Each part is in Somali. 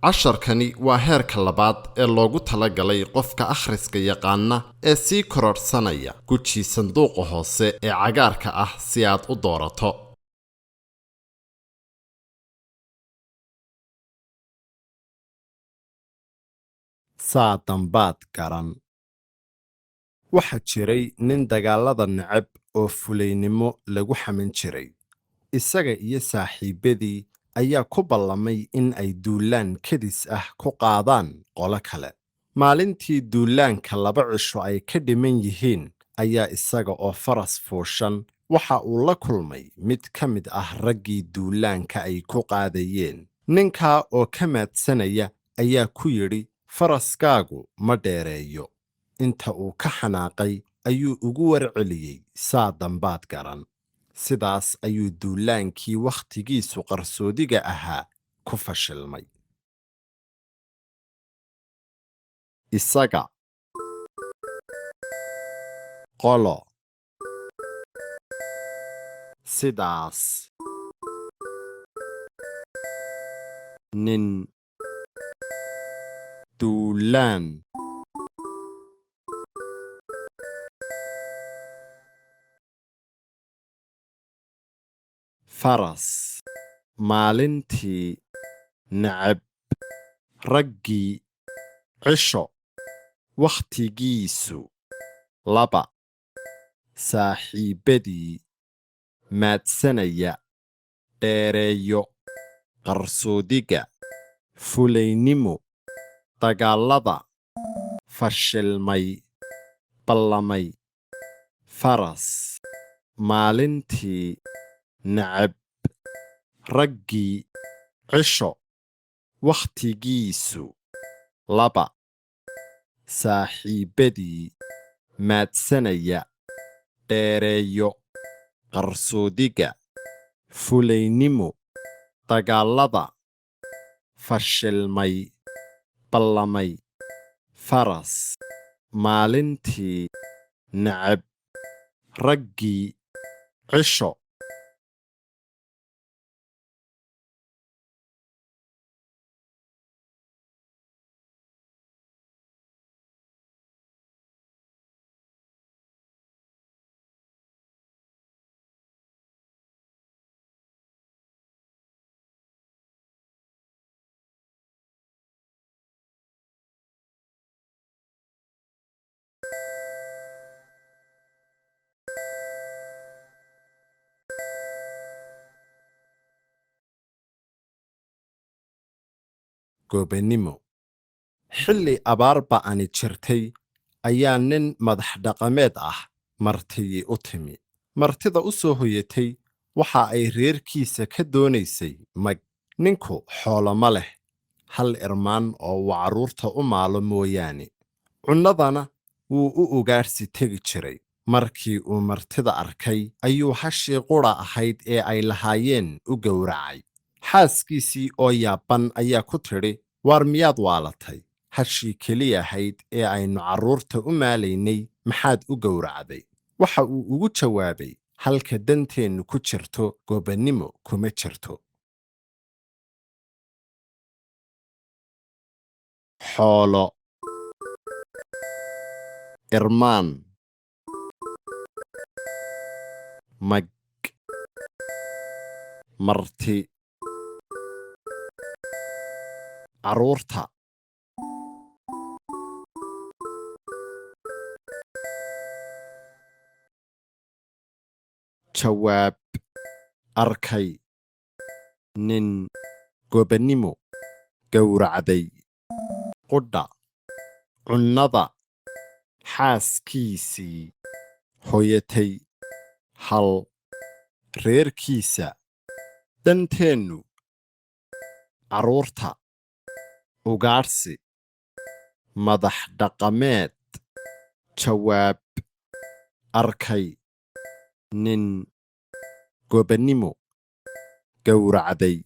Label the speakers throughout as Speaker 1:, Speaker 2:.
Speaker 1: casharkani waa heerka labaad ee loogu talagalay qofka akhriska yaqaana ee sii kororhsanaya. guji sanduuqa hoose ee cagaarka ah si aad u doorato.
Speaker 2: saa dambaad garan. waxaa jiray nin dagaalada neceb oo fulaynimo lagu xamin jiray. isaga iyo saaxiibbadii ayaa ku ballamay in ay duulaan kedis ah ku qaadaan qolo kale. maalintii duulaanka 2 cisho ay ka dhiman yihiin ayaa isaga oo faras fuushan waxa uu la kulmay mid ka mid ah raggii duulaanka ay ku qaadayeen. ninkaa oo ka maadsanaya ayaa ku yidhi, faraskaagu ma dheereeyo. inta uu ka xanaaqay ayuu ugu warceliyey saa dambaad garan. sidaas ayuu duulaankii wakhtigiisu qarsoodiga ahaa ku fashilmay. isaga qolo sidaas nin duulaan faras maalintii neceb raggii cisho wakhtigiisu 2 saaxiibbadii maadsanaya dheereeyo qarsoodiga fulaynimo dagaalada fashilmay ballamay faras maalintii neceb raggii cisho wakhtigiisu 2 saaxiibbadii maadsanaya dheereeyo qarsoodiga fulaynimo dagaalada fashilmay ballamay faras maalintii neceb raggii cisho goobannimo. xilli abaar ba'ani jirtay ayaa nin madax dhaqameed ah martidii u timi. martida u soo hoyatay waxa ay reerkiisa ka doonaysay mag. ninku xoolo ma leh, hal irmaan oo uu carruurta u maalo mooyaane. cunnadana wuu u ugaadhsi tegi jiray. markii uu martida arkay ayuu hashii qudha ahayd ee ay lahaayeen u gowracay. xaaskiisii oo yaabban ayaa ku tidhi, waar miyaad waalatay? hashii keliya ahayd ee aynu carruurta u maalaynay maxaad u gowracday? waxa uu ugu jawaabay, halka danteennu ku jirto goobannimo kuma jirto. xoolo irmaan mag marti carruurta jawaab arkay nin goobannimo gowracday qudha cunnada xaaskiisii hoyatay hal reerkiisa danteennu carruurta ugaadhsi madax dhaqameed jawaab arkay nin goobannimo gowracday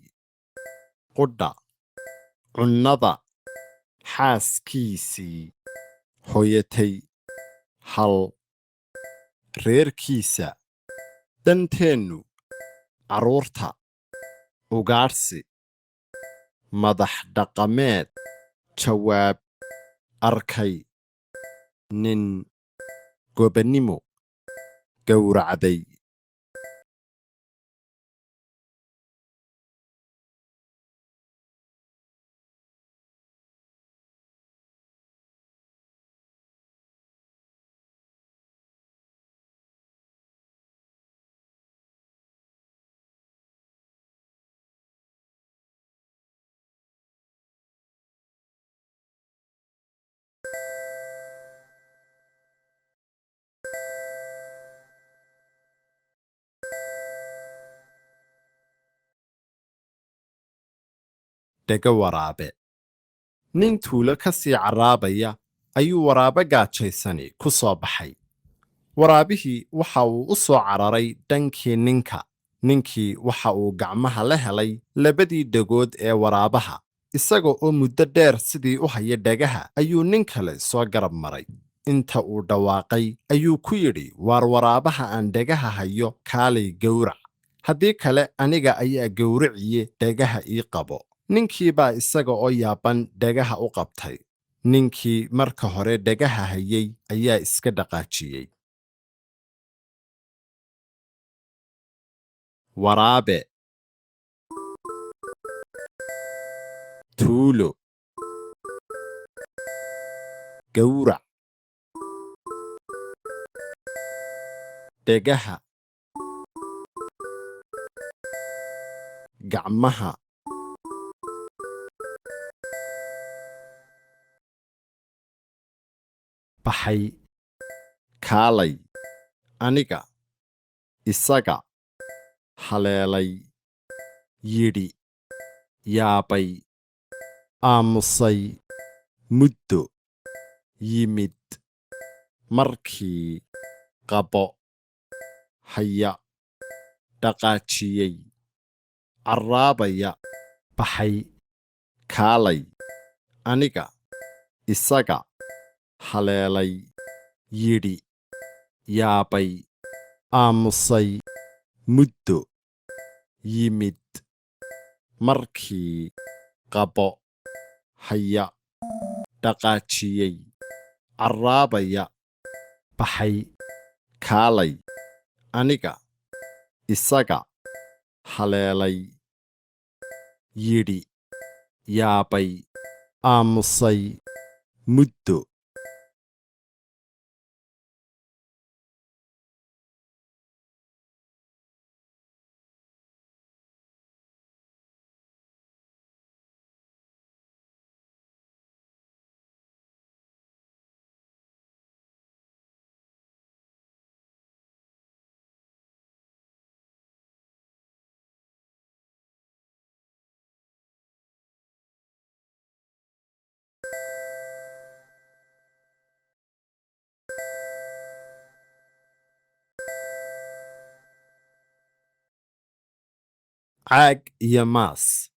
Speaker 2: qudha cunnada xaaskiisii hoyatay hal reerkiisa danteennu carruurta ugaadhsi madax dhaqameed. Jawaab: arkay. Nin: gobonnimo. Gowracday. Dhega waraabe. nin tuulo ka sii carraabaya ayuu waraabe gaajaysani ku soo baxay. waraabihii waxa uu u soo cararay dhankii ninka. ninkii waxa uu gacmaha la helay labadii dhegood ee waraabaha. isaga oo muddo dheer sidii u haya dhagaha ayuu nin kale soo garab maray. inta uu dhawaaqay ayuu ku yidhi, waar waraabaha aan dhagaha hayo kaalay gowrac. haddii kale aniga ayaa gowriciye dhagaha ii qabo. ninkii baa isaga oo yaaban dhagaha u qabtay. ninkii marka hore dhagaha hayay ayaa iska dhaqaajiyey. waraabe. tuulo. gowrac. dhegaha. gacmaha. baxay. kaalay. aniga. isaga. haleelay. yidhi. yaabay. aamusay. muddo. yimid. markii. qabo. haya. dhaqaajiyey. carraabaya. baxay. kaalay. aniga. isaga. haleelay. yidhi. yaabay. aamusay. muddo. yimid. markii. qabo. haya. dhaqaajiyey. carraabaya. baxay. kaalay. aniga. isaga. haleelay. yidhi. yaabay. aamusay. muddo. caag iyo maas.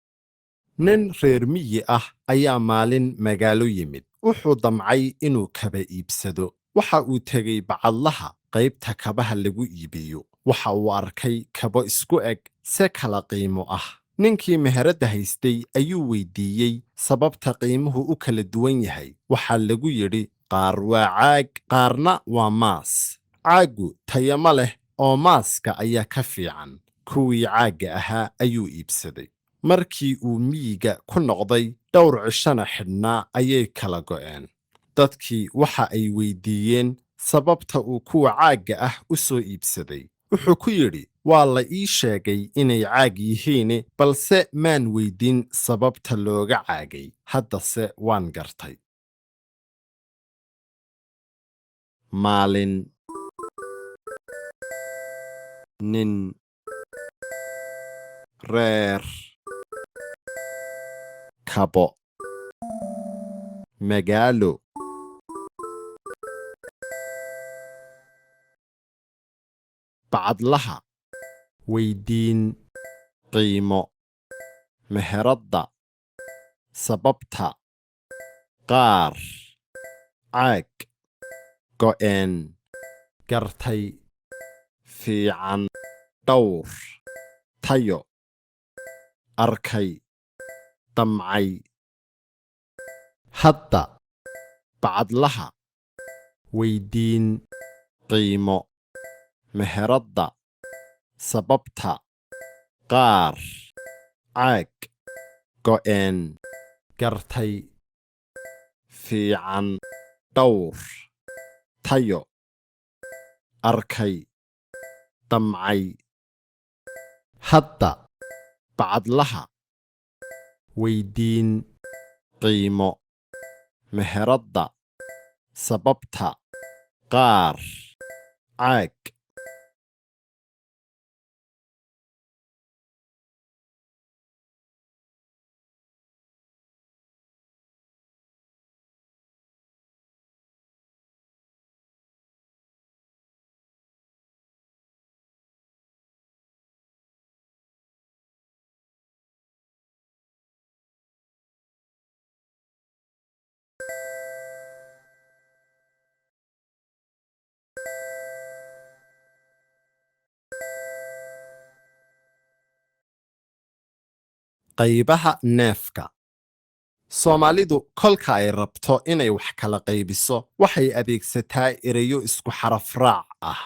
Speaker 2: nin reer miyi ah ayaa maalin magaalo yimid. wuxuu damcay inuu kaba iibsado. waxa uu tegey bacadlaha qaybta kabaha lagu iibiyo. waxa uu arkay kabo isku eg se kala qiimo ah. ninkii meheradda haystay ayuu weydiiyey sababta qiimuhu u kala duwan yahay. waxaa lagu yidhi, qaar waa caag, qaarna waa maas. caaggu tayamo leh oo maaska ayaa ka fiican. kuwii caagga ahaa ayuu iibsaday. markii uu miyiga ku noqday dhowr cishana xidhnaa ayay kala go'een. dadkii waxa ay weydiiyeen sababta uu kuwa caagga ah u soo iibsaday. wuxuu ku yidhi, waa la ii sheegay inay caag yihiin, balse maan weyddiin sababta looga caagay. haddase waan gartay. maalin. nin. reer. kabo. magaalo. bacadlaha. weydiin. qiimo. meheradda. sababta. qaar. caag. go'een. gartay. fiican. dhowr. tayo. arkay. damcay hadda bacadlaha weydiin qiimo meheradda sababta qaar caag go'een gartay fiican dhowr tayo arkay damcay hadda bacadlaha weydiin qiimo meheradda sababta qaar caag qaybaha neefka soomaalidu kolka ay rabto inay wax kala qaybiso waxay adeegsataa ereyo isku xaraf raac ah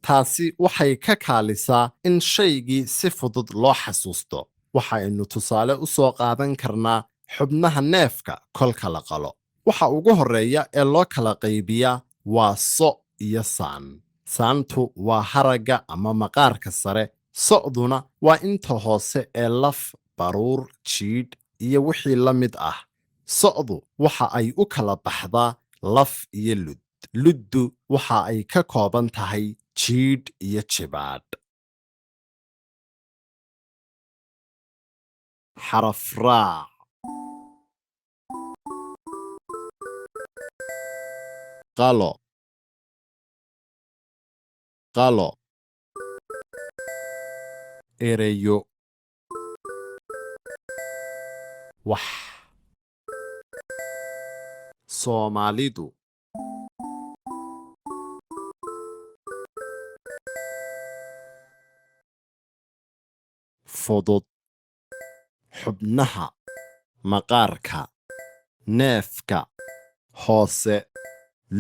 Speaker 2: taasi waxay ka kaalisaa in shaygii si fudud loo xasuusto waxaynu tusaale u soo qaadan karnaa xubnaha neefka kolka la qalo waxa ugu horreeya ee loo kala qaybiyaa waa so iyo saan saantu waa haragga ama maqaarka sare so'duna waa inta hoose ee laf baruur jiidh iyo wixii la mid ah so'du waxa ay u kala baxdaa laf iyo lud luddu waxa ay ka kooban tahay jiidh iyo jibaadh xaraf raac qalo qalo ereyo wax soomaalidu fudud xubnaha maqaarka neefka hoose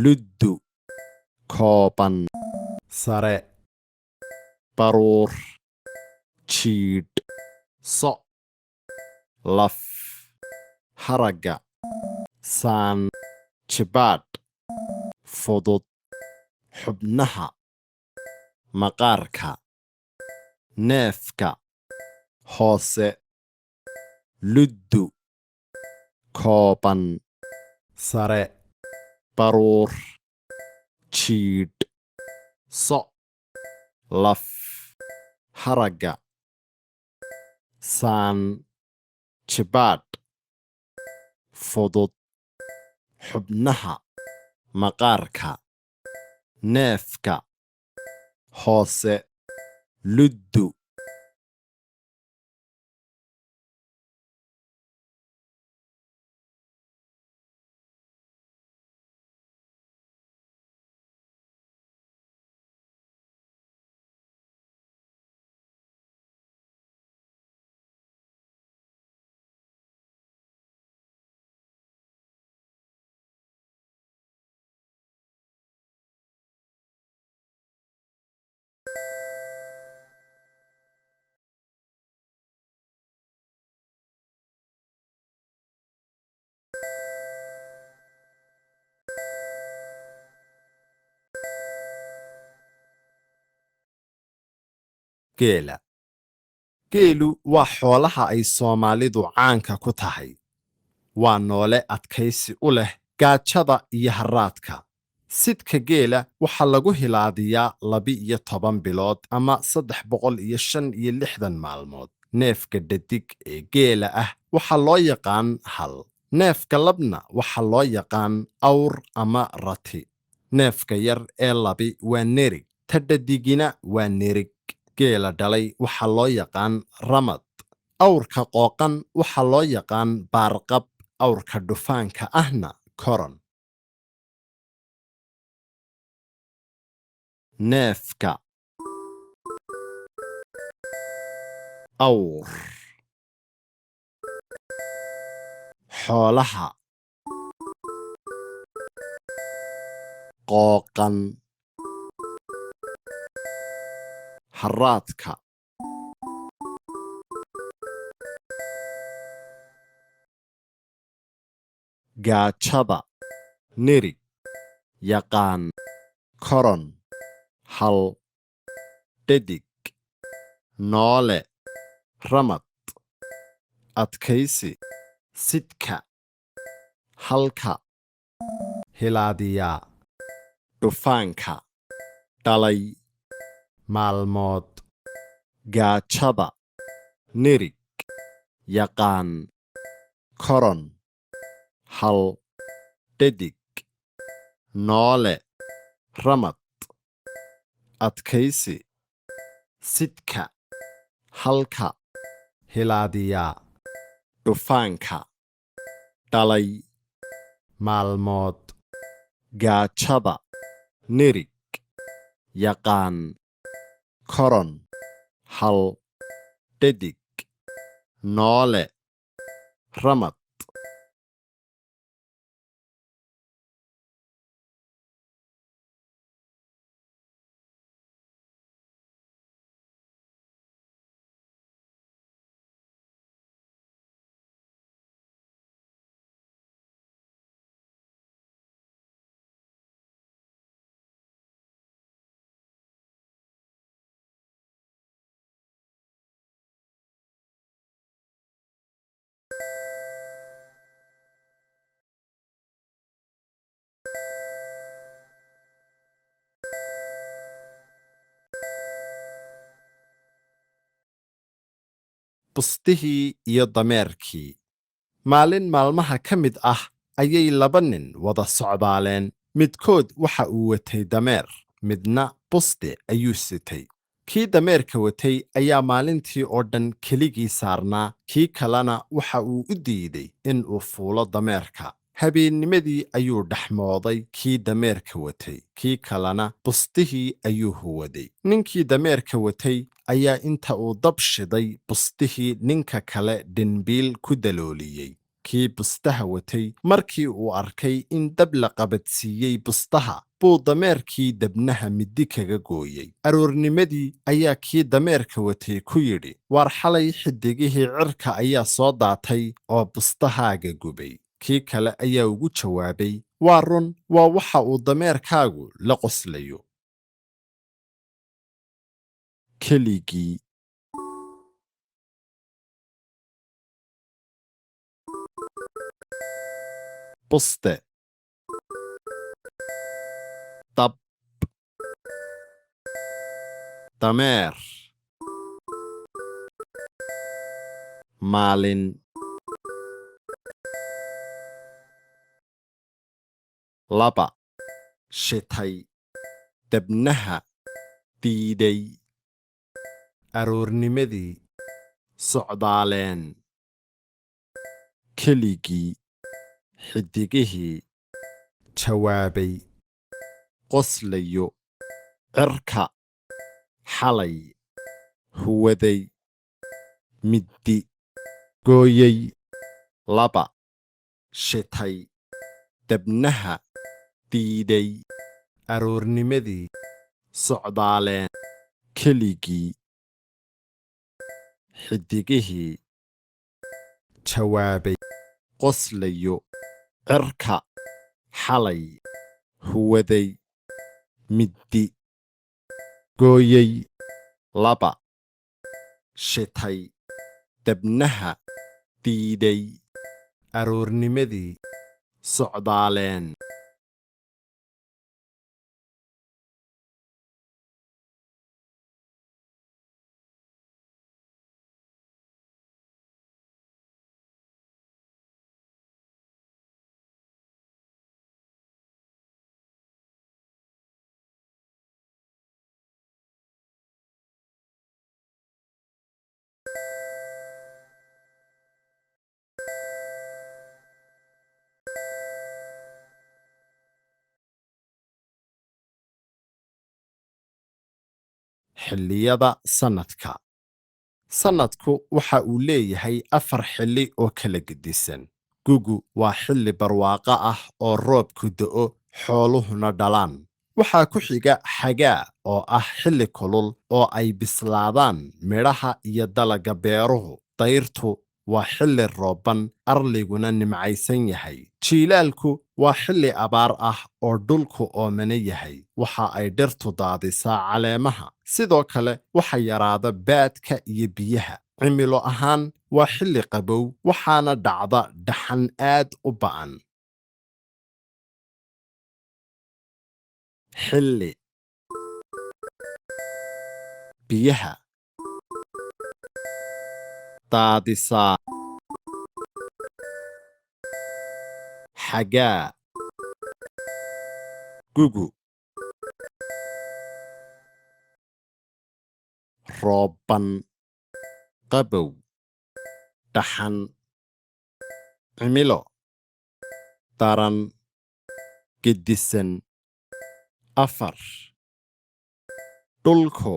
Speaker 2: luddu kooban sare baruur jiidh so' laf haragga saan jibaadh fudud xubnaha maqaarka neefka hoose luddu kooban sare baruur jiidh so' laf haragga saan jibaadh fudud xubnaha maqaarka neefka hoose luddu geela geelu waa xoolaha ay soomaalidu caanka ku tahay waa noole adkaysi u leh gaajada iyo harraadka sidka geela waxaa lagu hilaadiyaa 12 bilood ama 356 maalmood neefka dhadig ee geela ah waxaa loo yaqaan hal neefka labna waxaa loo yaqaan awr ama rati neefka yar ee labi waa nerig ta dhadigina waa nerig geela dhalay waxaa loo yaqaan ramad awrka qooqan waxaa loo yaqaan baarqab awrka dhufaanka ahna koron neefka awr xoolaha, qooqan, haraadka, gaajada, nirig, yaqaan, koron, hal, dhadig, noole, ramad, adkaysi, sidka, halka, hilaadiyaa, dhufaanka, dhalay, maalmood, gaajada, nirig, yaqaan, koron, hal, dhadig, noole, ramad, adkaysi, sidka, halka, hilaadiyaa, dhufaanka, dhalay, maalmood, gaajada, nirig, yaqaan, koron, hal, dhadig, noole, ramad. bustihii iyo dameerkii maalin maalmaha ka mid ah ayay laba nin wada socdaaleen midkood waxa uu watay dameer midna buste ayuu sitay kii dameerka watay ayaa maalintii oo dhan keligii saarnaa kii kalena waxa uu u diiday in uu fuulo dameerka habeennimadii ayuu dhexmooday kii dameerka watay kii kalena bustihii ayuu huwaday ninkii dameerka watay ayaa inta uu dab shiday bustihii ninka kale dhinbiil ku dalooliyey kii bustaha watay markii uu arkay in dab la qabadsiiyey bustaha buu dameerkii debnaha middi kaga gooyey aroornimadii ayaa kii dameerka watay ku yidhi waar xalay xidigihii cirka ayaa soo daatay oo bustahaaga gubay kii kale ayaa ugu jawaabay waa run waa waxa uu dameerkaagu la qoslayo keligii buste dab dameer maalin laba shitay debnaha diiday aroornimadii socdaaleen keligii xidigihii jawaabay qoslayo cirka xalay huwaday middi gooyey laba shitay debnaha diiday aroornimadii socdaaleen keligii xidigihii jawaabay qoslayo cirka xalay huwaday middi gooyey laba shitay debnaha diiday aroornimadii socdaaleen xilliyada sannadka sannadku waxa uu leeyahay 4 xilli oo kala gedisan gugu waa xilli barwaaqo ah oo roobku da'o xooluhuna dhalaan. waxaa ku xiga xagaa oo ah xilli kulul oo ay bislaadaan midhaha iyo dalagga beeruhu. dayrtu waa xilli roobban, arliguna nimcaysan yahay. jiilaalku waa xilli abaar ah oo dhulku oomane yahay. waxa ay dhirtu daadisaa caleemaha. sidoo kale waxa yaraada baadka iyo biyaha. cimilo ahaan waa xilli qabow, waxaana dhacda dhaxan aad u ba'an. xilli biyaha daadisaa. xagaa gugu roobban qabow dhaxan cimilo daran gedisan. afar dhulku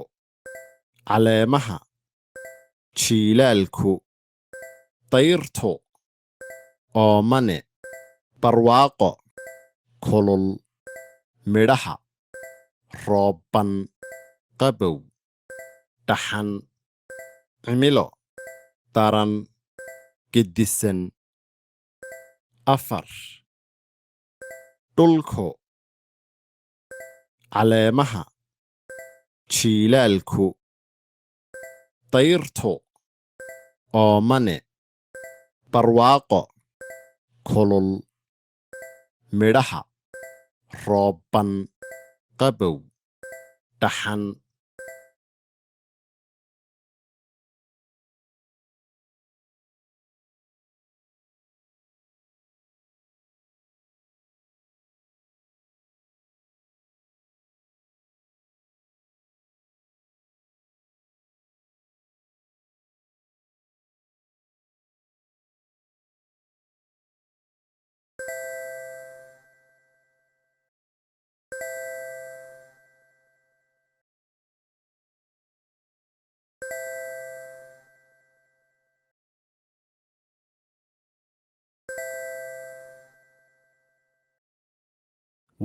Speaker 2: caleemaha. jiilaalku dayrtu oomane barwaaqo kulul midhaha roobban qabow dhaxan cimilo daran gedisan. afar dhulku caleemaha. jiilaalku dayrtu oomane barwaaqo kulul midhaha roobban qabow dhaxan.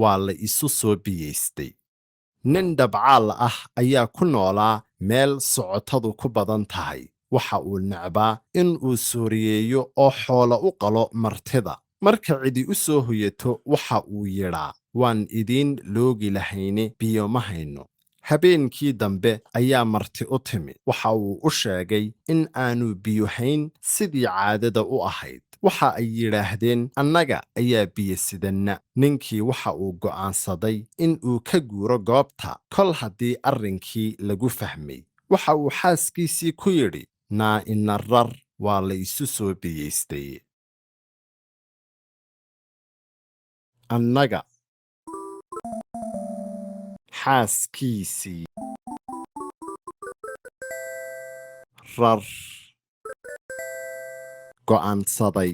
Speaker 2: waa la isu soo biyeystay. nin dhabcaal ah ayaa ku noolaa meel socotadu ku badan tahay. waxa uu necbaa in uu sooriyeeyo oo xoolo u qalo martida. marka cidi u soo hoyato waxa uu yidhaa, waan idiin loogi lahayne biyo ma hayno. habeenkii dambe ayaa marti u timi. waxa uu u sheegay in aanu biyo hayn sidii caadada u ahayd. waxa ay yidhaahdeen, annaga ayaa biyo sidanna. ninkii waxa uu go'aansaday in uu ka guuro goobta kol haddii arrinkii lagu fahmay. waxa uu xaaskiisii ku yidhi, naa ina rar, waa la isu soo biyeystay. annaga xaaskiisii rar go'aansaday.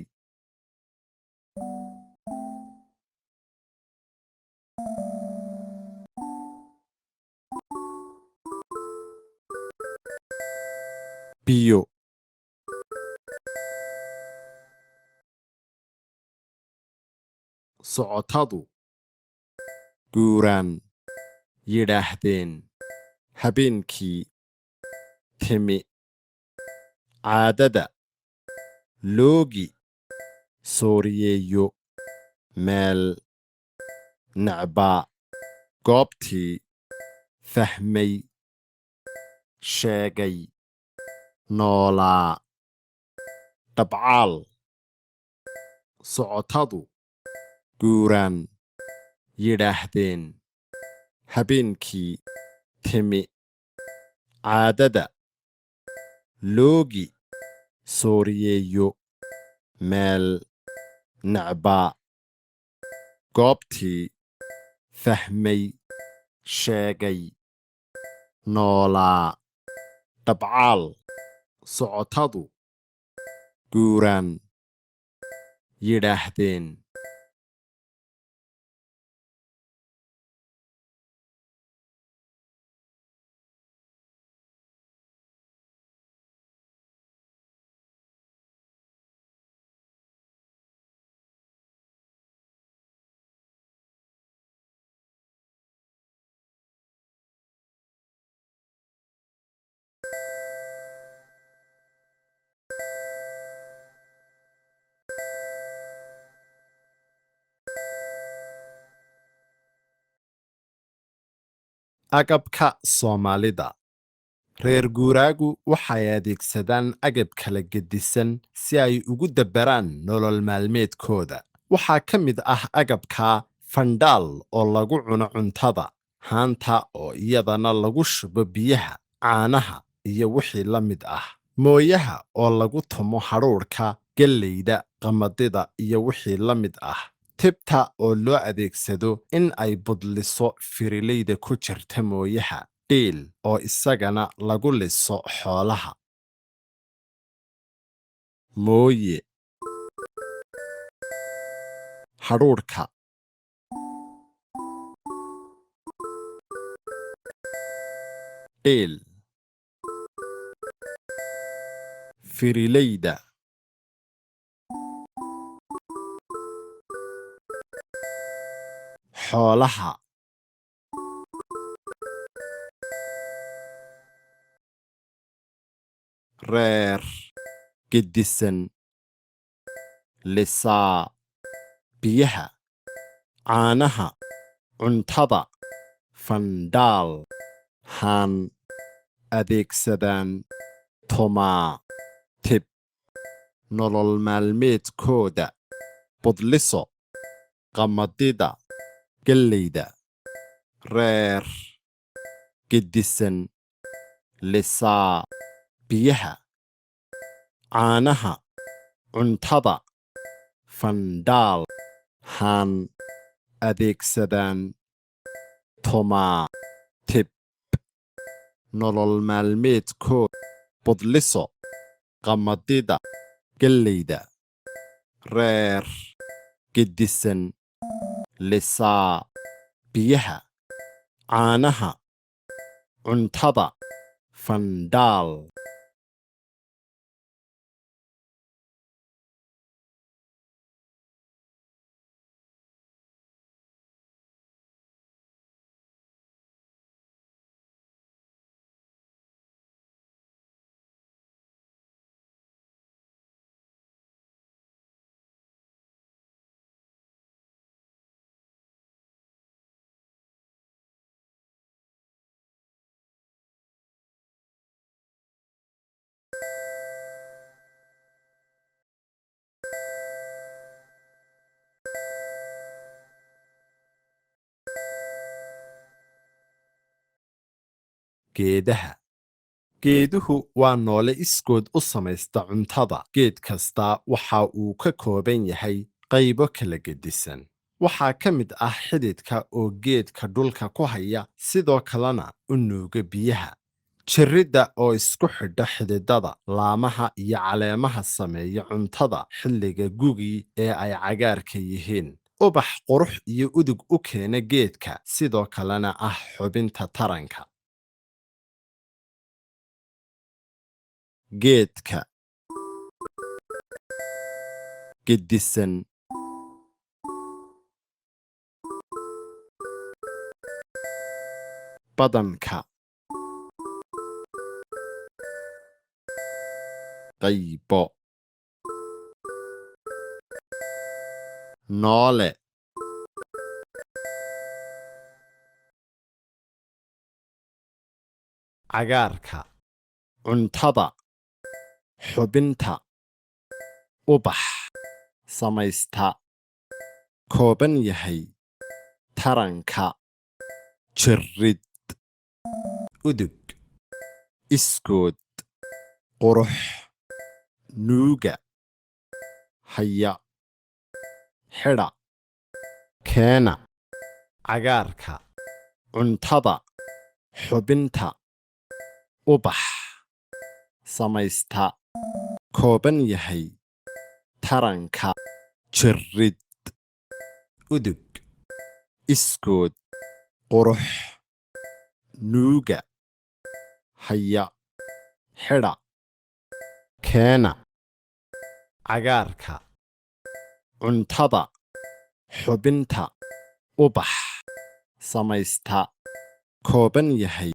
Speaker 2: biyo socotadu guuraan yidhaahdeen. habeenkii timi. caadada loogi sooriyeeyo meel necbaa. goobtii fahmay sheegay noolaa. dhabcaal socotadu guuraan yidhaahdeen. habeenkii timi. caadada loogi sooriyeeyo meel necbaa. goobtii fahmay sheegay noolaa. dhabcaal socotadu guuraan yidhaahdeen. agabka Soomaalida. Reer guuraagu waxay adeegsadaan agab kala gedisan si ay ugu dabbaraan nolol maalmeedkooda. Waxaa ka mid ah agabka fandhaal oo lagu cuno cuntada, haanta oo iyadana lagu shubo biyaha, caanaha iyo wixii la mid ah, mooyaha oo lagu tumo hadhuudhka, galleyda, qamadida iyo wixii la mid ah, tibta oo loo adeegsado in ay budliso firilayda ku jirta mooyaha, dhiil oo isagana lagu liso xoolaha. Mooye, hadhuudhka, dhiil, firilayda, xoolaha, reer, gedisan, lisaa, biyaha, caanaha, cuntada, fandhaal, haan, adeegsadaan, tumaa, tib, nolol maalmeedkooda, budliso, qamadida, galleyda, reer, gedisan, lisaa, biyaha, caanaha, cuntada, fandhaal, haan, adeegsadaan, tumaa, tib, nolol maalmeedkooda, budliso, qamadida, galleyda, reer, gedisan, lisaa, biyaha, caanaha, cuntada, fandhaal. Geedaha. Geeduhu waa noole iskood u samaysta cuntada. Geed kastaa waxa uu ka kooban yahay qaybo kala gedisan. Waxaa ka mid ah xididka oo geedka dhulka ku haya, sidoo kalena u nuuga biyaha. Jirridda oo isku xidha xididada, laamaha iyo caleemaha sameeya cuntada xilliga gugii ee ay cagaarka yihiin. Ubax qurux iyo udug u keena geedka, sidoo kalena ah xubinta taranka. Geedka gedisan, badanka, qaybo, noole, cagaarka, cuntada, xubinta, ubax, samaysta, kooban yahay, taranka, jirrid, udug, iskood, qurux, nuuga, haya, xidha, keena, cagaarka, cuntada, xubinta, ubax, samaysta, kooban yahay, taranka, jirrid, udug, iskood, qurux, nuuga, haya, xidha, keena, cagaarka, cuntada, xubinta, ubax, samaysta, kooban yahay.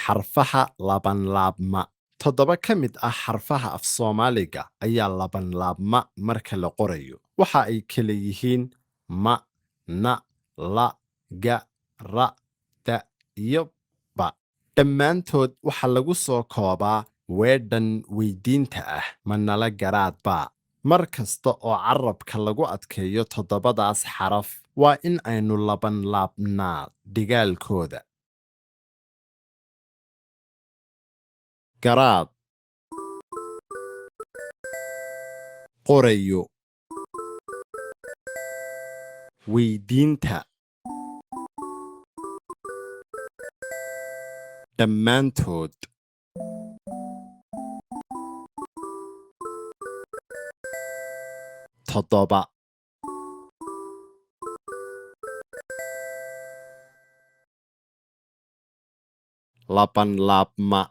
Speaker 2: xarfaha labanlaabma 7 ka mid ah xarfaha af Soomaaliga ayaa labanlaabma marka la qorayo. Waxa ay kala yihiin ma, na, la, ga, ra, da iyo ba. Dhammaantood waxa lagu soo koobaa weedhan weydiinta ah ma nala garaad baa. Mar kasta oo carabka lagu adkeeyo 7daas xaraf waa in aynu labanlaabnaa dhigaalkooda. Garaad, qorayo, weydiinta, dhammaantood, 7, labanlaabma,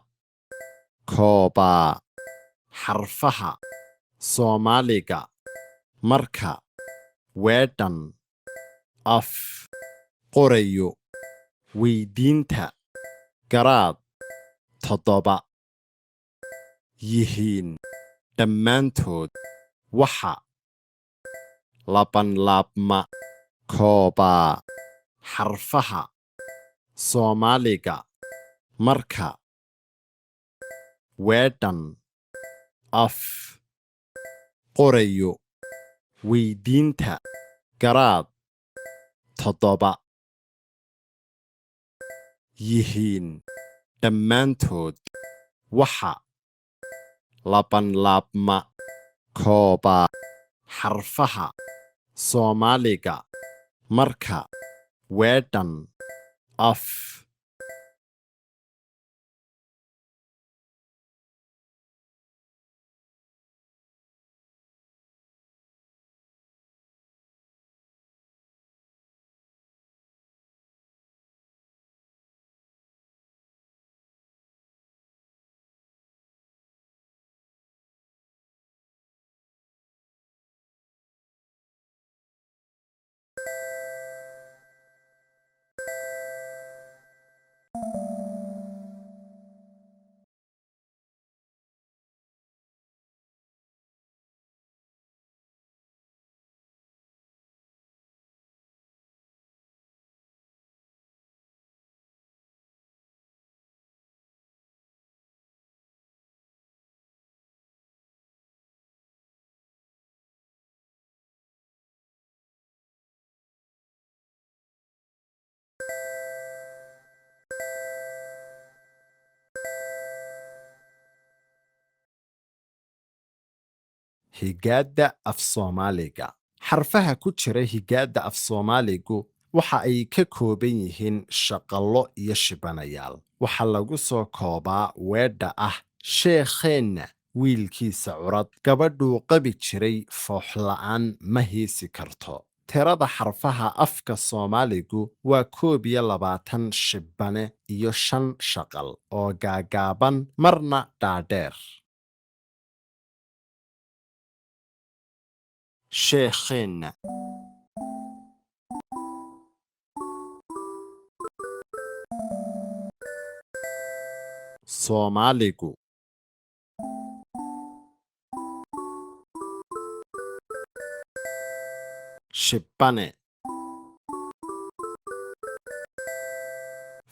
Speaker 2: koobaa. Xarfaha Soomaaliga marka weedhan af qorayo weydiinta garaad 7 yihiin dhammaantood waxa labanlaabma koobaa. Xarfaha Soomaaliga marka weedhan af qorayo weydiinta garaad 7 yihiin dhammaantood waxa labanlaabma koobaa. Xarfaha Soomaaliga marka weedhan af higaadda af Soomaaliga. Xarfaha ku jira higaadda af Soomaaligu waxa ay ka kooban yihiin shaqallo iyo shibanayaal. Waxa lagu soo koobaa weedha ah sheekheenna wiilkiisa curad gabadhuu qabi jiray fooxla'aan ma heesi karto. Tirada xarfaha afka Soomaaligu waa 21 shibane iyo 5 shaqal oo gaagaaban marna dhaadheer. sheekheenna, Soomaaligu, shibane,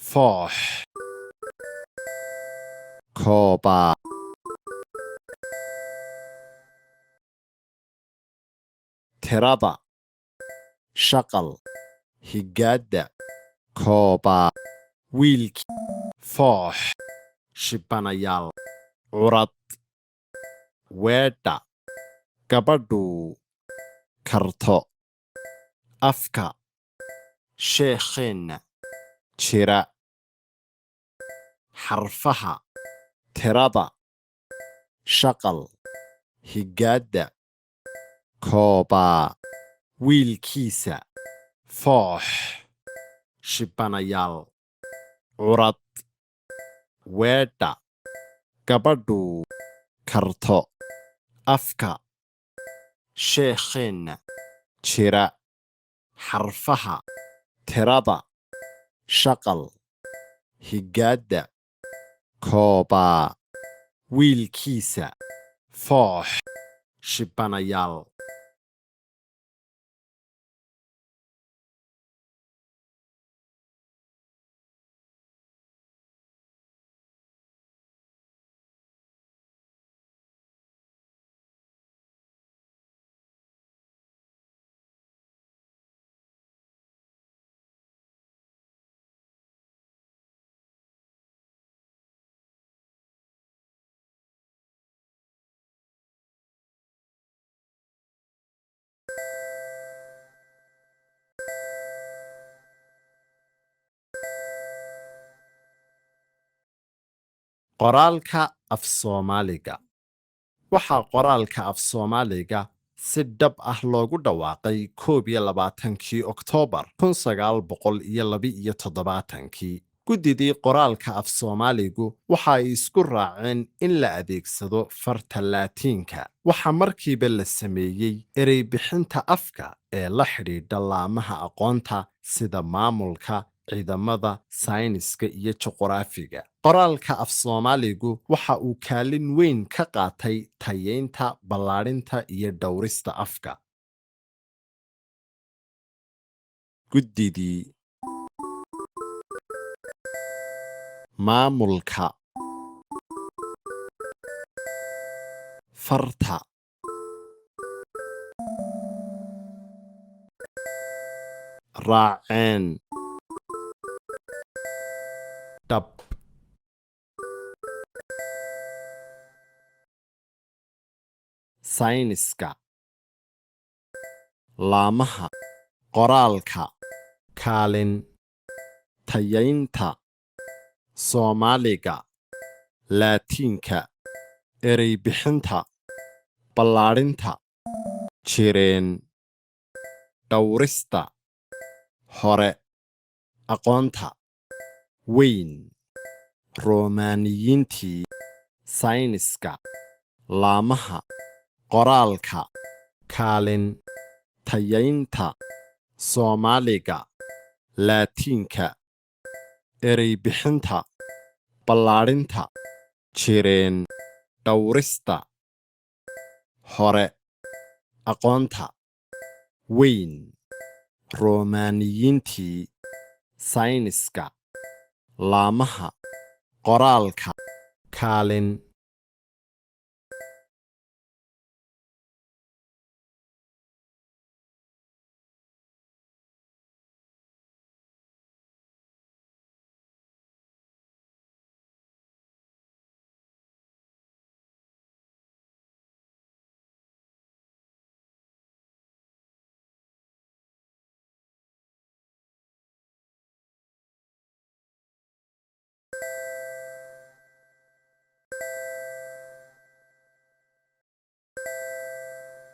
Speaker 2: foox, koobaa. tirada shaqal higaadda koobaa wiilki foox shibanayaal curad weedha gabadhuu karto afka sheekheenna jira. Xarfaha tirada shaqal higaadda koobaa wiilkiisa foox shibanayaal curad weedha gabadhuu karto afka sheekheenna jira. Xarfaha tirada shaqal higaadda koobaa wiilkiisa foox shibanayaal qoraalka af Soomaaliga waxaa qoraalka af Soomaaliga si dhab ah loogu dhawaaqay 21 Oktoobar 1972. Guddidii qoraalka af Soomaaligu waxa ay isku raaceen in la adeegsado farta Laatiinka. Waxa markiiba la sameeyey erey bixinta afka ee la xidhiidha laamaha aqoonta sida maamulka, ciidamada, sayniska iyo juqraafiga. Qoraalka af Soomaaligu waxa uu kaalin weyn ka qaatay tayeynta, ballaadhinta iyo dhowrista afka. Guddidii maamulka farta raaceen dhab sayniska laamaha qoraalka kaalin tayeynta Soomaaliga Laatiinka erey bixinta ballaadhinta jireen dhowrista hore aqoonta weyn Roomaaniyiintii sayniska laamaha qoraalka kaalin tayeynta Soomaaliga Laatiinka erey bixinta ballaadhinta jireen dhowrista hore aqoonta weyn Roomaaniyiintii sayniska laamaha qoraalka kaalin